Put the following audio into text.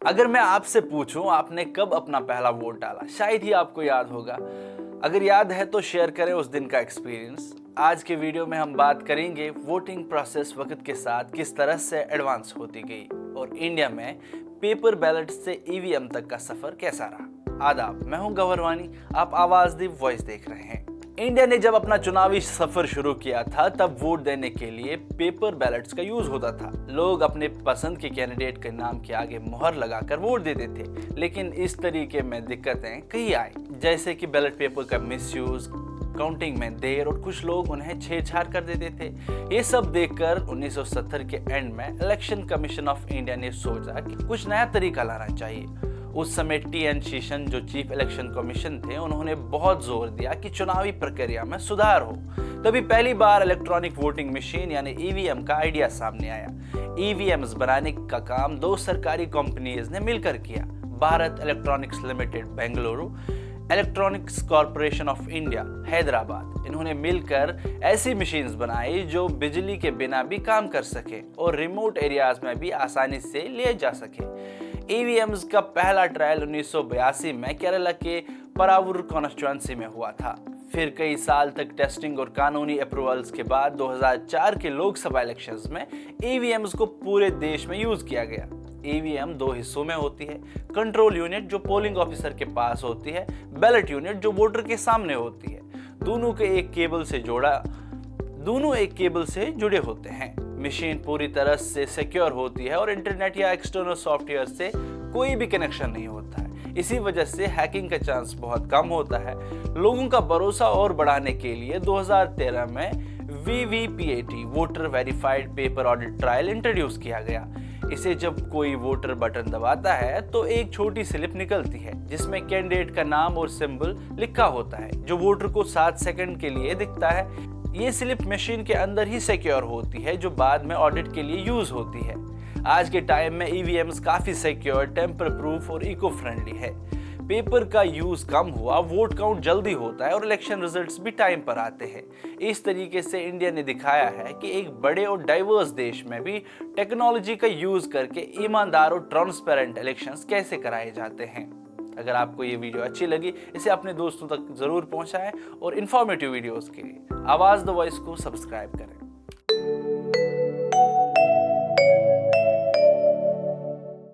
अगर मैं आपसे पूछूं आपने कब अपना पहला वोट डाला, शायद ही आपको याद होगा। अगर याद है तो शेयर करें उस दिन का एक्सपीरियंस। आज के वीडियो में हम बात करेंगे वोटिंग प्रोसेस वक्त के साथ किस तरह से एडवांस होती गई और इंडिया में पेपर बैलेट से ईवीएम तक का सफर कैसा रहा। आदाब, मैं हूं गौहरवानी, आप आवाज दी वॉइस देख रहे हैं। इंडिया ने जब अपना चुनावी सफर शुरू किया था तब वोट देने के लिए पेपर बैलेट्स का यूज होता था। लोग अपने पसंद के कैंडिडेट के नाम के आगे मुहर लगाकर वोट देते थे, लेकिन इस तरीके में दिक्कतें कई आई, जैसे कि बैलेट पेपर का मिसयूज, काउंटिंग में देर और कुछ लोग उन्हें छेड़छाड़ कर देते थे। ये सब देखकर 1970 के एंड में इलेक्शन कमीशन ऑफ इंडिया ने सोचा कि कुछ नया तरीका लाना चाहिए। उस समय टी.एन. शेषन जो चीफ इलेक्शन कमीशन थे, उन्होंने बहुत जोर दिया कि चुनावी प्रक्रिया में सुधार हो। तभी पहली बार इलेक्ट्रॉनिक वोटिंग मशीन यानी ईवीएम का आइडिया सामने आया। ईवीएम्स बनाने का काम दो सरकारी कंपनीज ने मिलकर किया, Bharat electronics limited Bengaluru, electronics corporation of India Hyderabad. इन्होंने मिलकर ऐसी मशीन्स बनाई जो बिजली के बिना भी काम कर सके और रिमोट एरियाज में भी आसानी से ले जा सके। ईवीएम्स का पहला ट्रायल 1982 में केरला के परावूर कॉन्स्टिट्यूएंसी में हुआ था। फिर कई साल तक टेस्टिंग और कानूनी अप्रूवल्स के बाद 2004 के लोकसभा इलेक्शंस में ईवीएम्स को पूरे देश में यूज किया गया। ईवीएम दो हिस्सों में होती है, कंट्रोल यूनिट जो पोलिंग ऑफिसर के पास होती है, बैलेट यूनिट जो वोटर के सामने होती है। दोनों एक केबल से जुड़े होते हैं। मशीन पूरी तरह से सिक्योर होती है और इंटरनेट या एक्सटर्नल सॉफ्टवेयर से कोई भी कनेक्शन नहीं होता है। इसी वजह से हैकिंग का चांस बहुत कम होता है। लोगों का भरोसा और बढ़ाने के लिए 2013 में VVPAT voter verified paper audit trial introduce किया गया। इसे जब कोई वोटर बटन दबाता है तो एक छोटी स्लिप निकलती है जिसमें कैंडिडेट का नाम और सिंबल लिखा होता है, जो वोटर को 7 सेकंड के लिए दिखता है। ये स्लिप मशीन के अंदर ही सिक्योर होती है, जो बाद में ऑडिट के लिए यूज होती है। आज के टाइम में ईवीएम्स काफी सिक्योर, टेम्पर प्रूफ और इको फ्रेंडली है। पेपर का यूज कम हुआ, वोट काउंट जल्दी होता है और इलेक्शन रिजल्ट्स भी टाइम पर आते हैं। इस तरीके से इंडिया ने दिखाया है कि एक बड़े और डाइवर्स देश में भी टेक्नोलॉजी का यूज करके ईमानदार और ट्रांसपेरेंट इलेक्शंस कैसे कराए जाते हैं। अगर आपको ये वीडियो अच्छी लगी, इसे अपने दोस्तों तक जरूर पहुंचाएं और इन्फॉर्मेटिव वीडियोस के लिए आवाज द वॉइस को सब्सक्राइब करें।